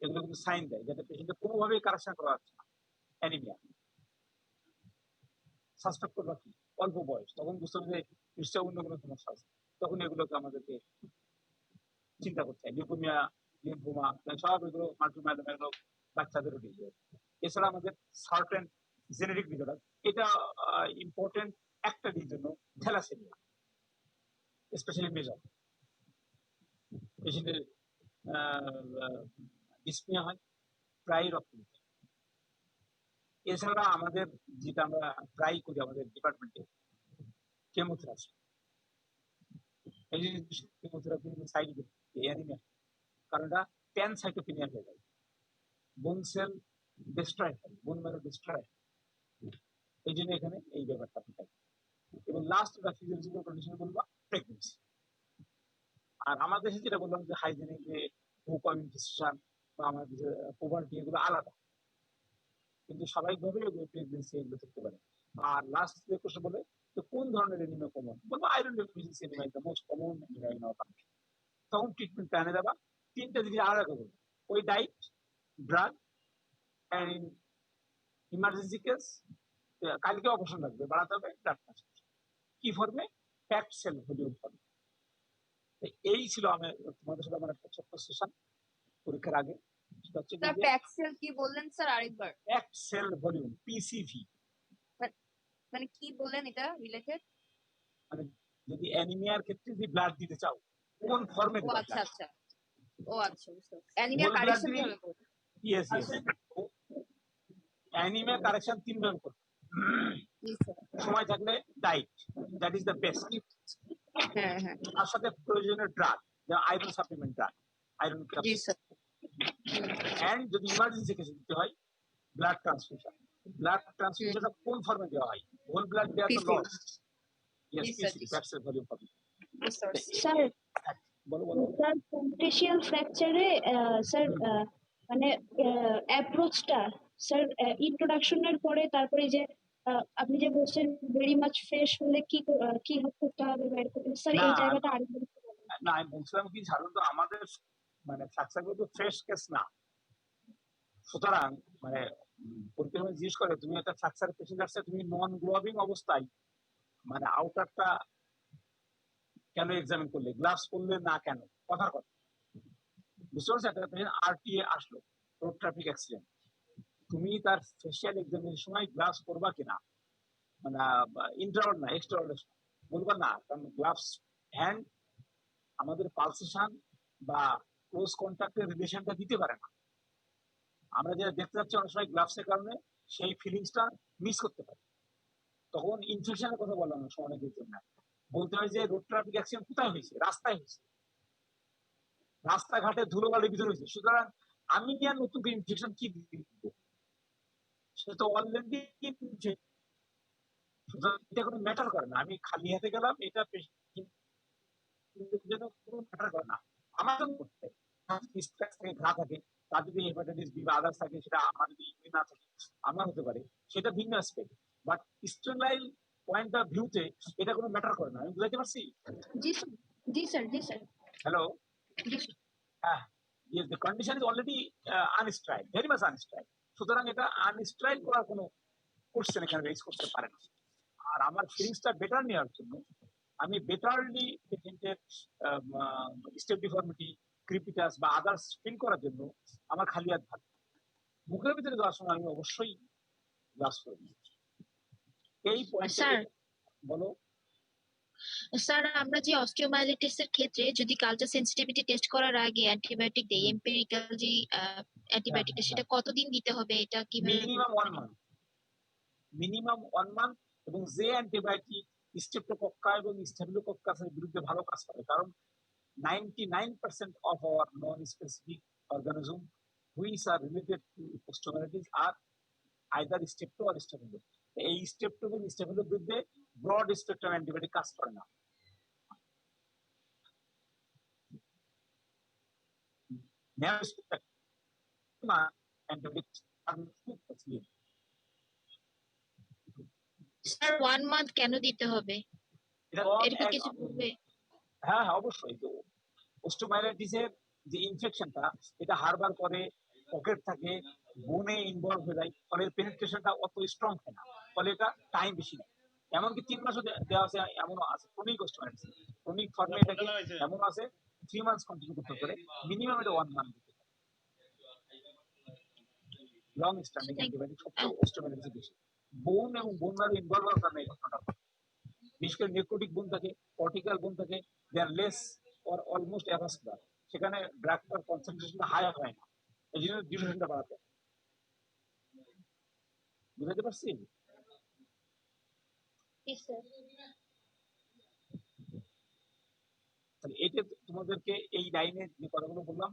এগুলো কিন্তু সাইন দেয় যাতে পেশেন্টের কোনোভাবেই কারেকশন করা যাচ্ছে না, অ্যানিমিয়া। সাসপেক্ট করবা কি, অল্প বয়স, তখন বুঝতে হবে যে নিশ্চয় অন্য কোনো সমস্যা আছে, তখন এগুলোকে আমাদেরকে চিন্তা করতে হয়। লিউকোমিয়া, লিম্ফোমা সব এগুলো মাল্টিমাইলোমা এগুলো বাচ্চাদের ডিজিজ। এছাড়া আমাদের সার্টেন জেনেটিক ডিসঅর্ডার, এটা ইম্পর্টেন্ট একটা ডিজিজের জন্য থ্যালাসেমিয়া, স্পেশালি মেজর পেশেন্টের ডিসপিনিয়া হয়, প্রায় রক্ত দিতে। এছাড়া আমাদের যেটা আমরা প্রায় করি আমাদের ডিপার্টমেন্টে কেমোথেরাপি, এই যে কেমোথেরাপি সাইড ইফেক্ট অ্যানিমিয়া, কারণ এটা প্যানসাইটোপেনিয়া হয়ে যায়, বোন সেল ডিস্ট্রয় হয়, বোন ম্যারো ডিস্ট্রয়, এই জন্য এখানে এই ব্যাপারটা থাকে। এবং লাস্ট একটা ফিজিওলজিক্যাল কন্ডিশন বলবো প্রেগনেন্সি। আর আমাদের দেশে যেটা বললাম যে হাইজেনিক যে ইনফেকশন বা আমাদের যে পোভার্টি এগুলো আলাদা, কিন্তু স্বাভাবিকভাবে এগুলো প্রেগনেন্সি এগুলো থাকতে পারে। আর লাস্ট যে কোশ্চেন বলে তো কোন ধরনের এনিমিয়া কমন, বলবো iron deficiency anaemia is the most common anaemia in our country. তখন ট্রিটমেন্ট প্ল্যানে দেবা তিনটা জিনিস আলাদা করবো, ওই ডাইট, ড্রাগ অ্যান্ড ইমার্জেন্সি কেস কালকে অপারেশন লাগবে, বাড়াতে হবে ব্লাড ট্রান্সফিউশন, কি ফর্মে, প্যাকড সেল ভলিউম ফর্মে। এই ছিল আমার তোমাদের সাথে আমার একটা ছোট্ট সেশন পরীক্ষার আগে। সেটা হচ্ছে স্যার প্যাক্সেল কি বললেন স্যার আরেকবার? Packed cell volume, PCV. মানে কি বললেন এটা রিলেটেড? মানে যদি অ্যানিমিয়ার ক্ষেত্রে যদি ব্লাড দিতে চাও কোন ফর্মে ও দিতে আচ্ছা আচ্ছা, ও আচ্ছা বুঝতে পারছি। অ্যানিমিয়া Whole blood কারেকশন দিয়ে- কিভাবে করবেন? ইয়েস ইয়েস, অ্যানিমিয়া কারেকশন তিন ভাবে করতে জি স্যার। সময় থাকলে ডাইট, দ্যাট ইজ দ্য বেস্ট। হ্যাঁ হ্যাঁ তার সাথে প্রয়োজনীয় ড্রাগ, যেমন আয়রন সাপ্লিমেন্ট ড্রাগ, আয়রন জি ক্যাপসুল, স্যার। এন্ড যদি ইমার্জেন্সি কেসে দিতে হয় ব্লাড ট্রান্সফিউশন। ব্লাড ট্রান্সফিউশনটা কোন ফর্মে দেওয়া হয়, হোল ব্লাড দেওয়া তো পিসি। লস। ইয়েস, জি স্যার, পিসি, জি স্যার। প্যাকড সেল ভলিউম ফর্মে। স্যার স্যার বলো বলো। স্যার পন্টেশিয়াল ফ্র্যাকচারে স্যার মানে অ্যাপ্রোচটা স্যার ইন্ট্রোডাকশনের পরে তারপরে যে আপনি যে বলছেন ভেরি মাচ ফ্রেশ হলে কি করতে হবে বা এরকম স্যার না, এই জায়গাটা আরেকবার একটু বলুন। না আমি বলছিলাম কি, সাধারণত আমাদের মানে ফ্র্যাকচার গুলো তো ফ্রেশ কেস না, সুতরাং মানে পরীক্ষা জিজ্ঞেস করে তুমি একটা ফ্র্যাকচার পেশেন্ট আসছে, তুমি নন গ্লোভিং অবস্থায় মানে আউটারটা কেন এক্সামিন করলে, গ্লাভস করলে না কেন, কথার কথা। বুঝতে পারছো, একটা পেশেন্ট আরটিএ আসলো, রোড ট্রাফিক অ্যাক্সিডেন্ট, তুমি তার ফেসিয়াল এক্সামিনের সময় গ্লাভস করবা কিনা, মানে ইন্টারঅল না এক্সট্রাঅল বলবা না, কারণ গ্লাভস হ্যান্ড আমাদের পালসেশন বা ক্লোজ কন্ট্যাক্টের রিলেশনটা দিতে পারে না। আমরা যেটা দেখতে যাচ্ছি অনেক সময় গ্লাভসের কারণে সেই ফিলিংসটা মিস করতে পারি, তখন ইনফেকশনের কথা বলা অনেক সময় অনেকের জন্য বলতে হয় যে রোড ট্রাফিক অ্যাক্সিডেন্ট কোথায় হয়েছে, রাস্তায় হয়েছে, রাস্তাঘাটে ধুলোবালির ভিতরে হয়েছে, সুতরাং আমি কি আর নতুন ইনফেকশন কি দিব, সে তো অলরেডি এটা কোনো ম্যাটার করে না, আমি খালি হাতে গেলাম এটা কোনো ম্যাটার করে না। আমার জন্য করতে থাকে, ঘা থাকে, তার যদি হেপাটাইটিস বি বা আদার্স থাকে, সেটা আমার যদি ইউরিন না থাকে আমার হতে পারে, সেটা ভিন্ন aspect. But sterile point of ভিউতে এটা কোনো ম্যাটার করে না, আমি বুঝাইতে পারছি? জি স্যার, জি স্যার, জি স্যার। হ্যালো, হ্যাঁ, yes, the condition is already unsterile, very much unsterile, সুতরাং এটা আনস্টেরাইল করার কোনো কোশ্চেন এখানে রেজ করতে পারে না। আর আমার ফিলিংসটা বেটার নেওয়ার জন্য আমি বেটারলি পেশেন্টের স্টেপ ডিফর্মিটি, ক্রিপিটাস বা আদার্স ফিল করার জন্য আমার খালি হাত ভালো, মুখের ভিতরে যাওয়ার সময় আমি অবশ্যই গ্লাভস করে নিই। এই পয়েন্ট স্যার বলো। স্যার আমরা যে অস্টিওমাইলিটিস এর ক্ষেত্রে যদি কালচার সেনসিটিভিটি টেস্ট করার আগে অ্যান্টিবায়োটিক দেই, এম্পিরিক্যাল যে অ্যান্টিবায়োটিকটা সেটা কতদিন দিতে হবে, এটা কিভাবে? Minimum 1 month, minimum 1 month. এবং যে অ্যান্টিবায়োটিক স্ট্রেপ্টোকক্কা এবং স্টেফিলোকক্কাসের বিরুদ্ধে ভালো কাজ করে, কারণ 99% of our non-specific organism which are related to osteomyelitis are either strepto or staphylo. এই স্টেপটো এবং স্টেফিলোর বিরুদ্ধে ব্রড স্পেকট্রাম অ্যান্টিবায়োটিক কাজ করে না। Narrow spectrum antibiotics are too costly. Sir 1 month কেন দিতে হবে, এটা এরকম কিছু বলবে? হ্যাঁ হ্যাঁ অবশ্যই। তো অস্টিওমাইলাইটিসের যে ইনফেকশনটা, এটা হারবার করে, পকেট থাকে, বোনে ইনভলভ হয়ে যায়, ফলে পেনিট্রেশনটা অত স্ট্রং হয় না, ফলে এটা টাইম বেশি নেয়। এমনকি 3 মাসও দেওয়া আছে, এমনও আছে ক্রনিক অস্টিওমাইলাইটিস। ক্রনিক ফর্মে এটাকে এমন আছে 3 months কন্টিনিউ করতে পারে, মিনিমাম এটা 1 মান্থ দিতে পারে। লং স্ট্যান্ডিং অ্যান্টিবায়োটিক সবচেয়ে অস্টিওমেলাইসিস বেশি। বোন এবং বোন ম্যারো ইনভলভ হওয়ার কারণে এই ঘটনাটা হয়। বিশেষ করে নেক্রোটিক বোন থাকে, কর্টিক্যাল বোন থাকে, দে আর লেস অর অলমোস্ট অ্যাভাসকুলার, সেখানে ড্রাগটার কনসেন্ট্রেশন হাই হয় না, এই জন্য ডিউরেশনটা বাড়াতে হয়। বুঝাতে পারছি? জি স্যার। তাহলে এটা তোমাদেরকে এই লাইনে যে কথাগুলো বললাম,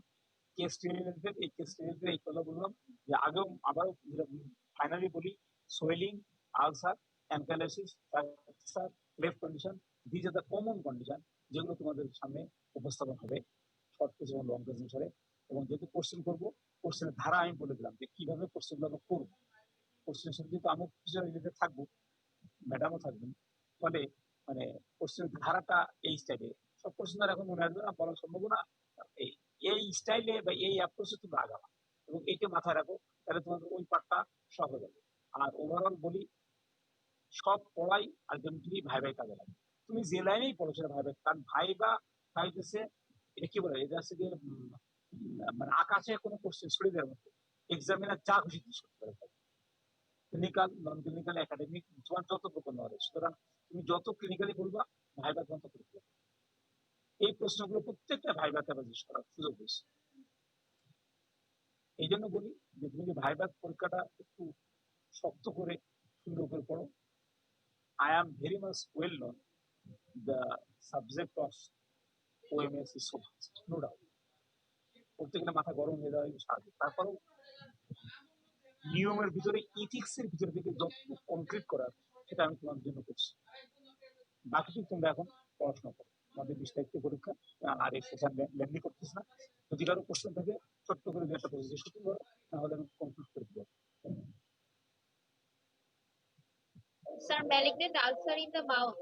কেস রিলেটেড, এই কেস রিলেটেড এই কথা বললাম যে আগেও আবারও ফাইনালি বলি, swelling, ulcer, ankylosis, fracture, cleft condition, these are the common condition যেগুলো তোমাদের সামনে উপস্থাপন হবে শর্ট কেস এবং লং কেস অনুসারে। এবং যেহেতু কোশ্চেন করবো, কোশ্চেনের ধারা আমি বলে দিলাম যে কিভাবে কোশ্চেনগুলো আমরা করবো। কোশ্চেনের সাথে যেহেতু আমিও কিছু রিলেটেড থাকবো, ম্যাডামও থাকবেন, ফলে মানে কোশ্চেনের ধারাটা এই স্টাইলে, সব কোশ্চেন এখন মনে আসবে না, বলার সম্ভাবনা এই স্টাইলে বা এই অ্যাপ্রোচে তুমি আগাবা এবং এইটা মাথায় রাখো, তাহলে তোমাদের ওই পার্টটা সহজ হবে। আর ওভারঅল বলি, সব পড়াই আলটিমেটলি ভাই ভাই কাজে লাগে। তুমি যে লাইনেই পড়ো সেটা ভাই ভাই, কারণ ভাই বা ভাইতেছে এটা কি বলে, এটা হচ্ছে যে মানে আকাশে কোনো কোশ্চেন ছড়িয়ে দেওয়ার মতো, এক্সামিনার যা খুশি জিজ্ঞেস করতে পারে, ক্লিনিক্যাল, নন ক্লিনিক্যাল, একাডেমিক, তোমার যত প্রকার নলেজ। সুতরাং তুমি যত ক্লিনিক্যালি বলবা ভাইবা তত করতে, এই প্রশ্নগুলো প্রত্যেকটা ভাইভাতে জিজ্ঞেস করার সুযোগ দিয়েছে। এই জন্য বলি যে তুমি যে ভাইভাত পরীক্ষাটা একটু শক্ত করে সুন্দর করে পড়ো। I am very much well known the subject of OMS is so vast, no doubt. পড়তে গেলে মাথা গরম হয়ে যাওয়া স্বাভাবিক, তারপরেও নিয়মের ভিতরে, ইথিক্সের ভিতরে থেকে যত কমপ্লিট করার সেটা আমি তোমার জন্য করছি। বাকিটুকু তোমরা এখন পড়াশোনা করো, আমাদের 20 তারিখ থেকে পরীক্ষা, আর এই সেশন লেনলি করতেছ না। যদি কারো কোশ্চেন থাকে ছোট্ট করে একটা প্রসেস শুরু করো, তাহলে আমি কমপ্লিট করে দেবো। Sir malignant ulcer in the mouth,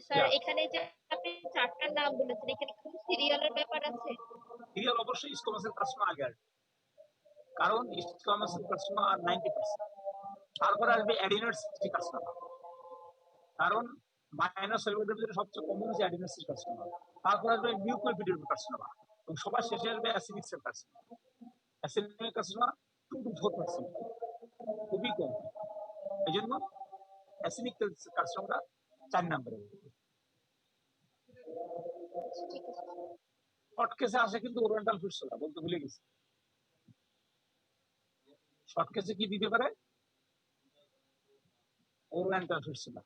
sir এখানে যে আপনি চারটার নাম বলেছেন, এখানে কি সিরিয়ালের ব্যাপার আছে? সিরিয়াল অবশ্যই স্কোমাসেল কার্সিনোমা আগে আসবে, কারণ স্কোমাসেল কার্সিনোমা আর 90%, তারপরে আসবে অ্যাডিনোসিস্টিক কার্সিনোমা, কারণ মাইনাস সেলুলার ভিতরে সবচেয়ে কমন হচ্ছে অ্যাডিনোসিস্টিক কার্সিনোমা, তারপর আসবে মিউকোএপিডার্মাল কার্সিনোমা, এবং সবার শেষে আসবে acidic cell carcinoma. Acidic carcinoma 2 to 4%, খুবই কম। এই জন্য অ্যাসিডিক কার্সিনোমাটা 4 নম্বরে। শর্ট কেসে আসে কিন্তু ওরিয়েন্টাল ফিস্টুলা, বলতে ভুলে গেছি। শর্ট কেসে কি দিতে পারে? ওরিয়েন্টাল ফিস্টুলা,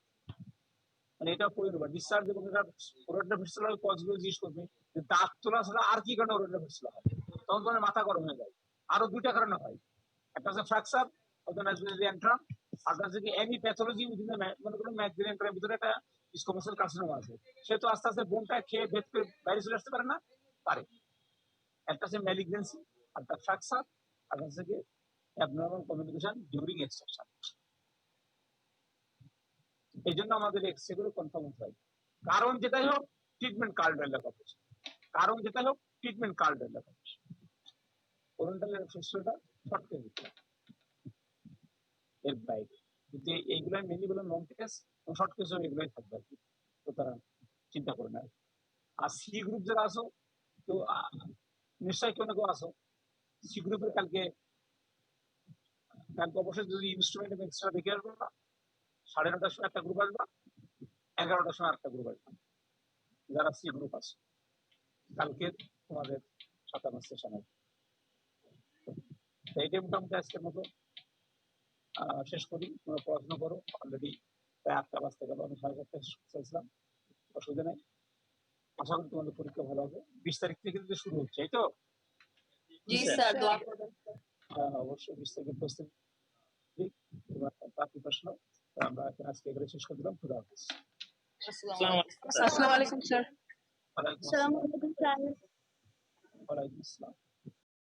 মানে এটা পড়ে দেবো ডিসচার্জ, এবং এটা ওরিয়েন্টাল ফিস্টুলার কজগুলো জিজ্ঞেস করবে যে দাঁত তোলা ছাড়া আর কি কারণে ওরিয়েন্টাল ফিস্টুলা হয়, তখন তোমার মাথা গরম হয়ে যায়। আরো 2টা কারণে হয়, একটা হচ্ছে ফ্র্যাকচার, এন্ট্রাম, আর হচ্ছে কি এনি প্যাথোলজি উইদিন দ্য, মনে করুন ম্যাগজিন এন্ট্রামের ভিতরে একটা স্কোমাসেল কার্সিনোমা আছে, সে তো আস্তে আস্তে বোনটা খেয়ে ভেদ করে বাইরে চলে আসতে পারে না, পারে। একটা হচ্ছে ম্যালিগনেন্সি, একটা ফ্র্যাকচার, আর হচ্ছে কি অ্যাবনর্মাল কমিউনিকেশন ডিউরিং এক্সট্রাকশন। এই জন্য আমাদের এক্সরে করে কনফার্ম হতে হয়, কারণ যেটাই হোক ট্রিটমেন্ট কার্ড লেখা আছে, কারণ যেটাই হোক ট্রিটমেন্ট কার্ড লেখা আছে। ওরিয়েন্টাল ফিস্টুলাটা শর্ট কেস দিতে এর বাইরে, কিন্তু এইগুলো মেনলি বললাম লং কেস এবং শর্ট কেস এগুলোই থাকবে আর কি, তো তারা চিন্তা করে না। আর সি গ্রুপ যারা আসো, তো নিশ্চয়ই কেউ না কেউ আসো সি গ্রুপের, কালকে অবশ্যই যদি ইনস্ট্রুমেন্ট এবং এক্সট্রা দেখে আসবো না, 9:30টার সময় একটা গ্রুপ আসবা, 11টার সময় একটা গ্রুপ আসবা, যারা সি গ্রুপ আছে। কালকে তোমাদের 7 নম্বর সেশন আছে। এইটাই মোটামুটি আজকের মতো শেষ করি। তোমরা পড়াশোনা করো, অলরেডি প্রায় 8টা বাজতে গেল, আমি 7:30টায় চাইছিলাম, অসুবিধা নেই। আশা করি তোমাদের পরীক্ষা ভালো হবে। 20 তারিখ থেকে কিন্তু শুরু হচ্ছে, এই তো? জি স্যার, দোয়া করবেন। অবশ্যই 20 তারিখে প্রস্তুতি, বাকি প্রশ্ন আমরা আজকে এখানে শেষ করে দিলাম। খুদা হাফেজ। আসসালামু আলাইকুম স্যার। ওয়ালাইকুম আসসালামু আলাইকুম স্যার। ওয়ালাইকুম আসসালাম।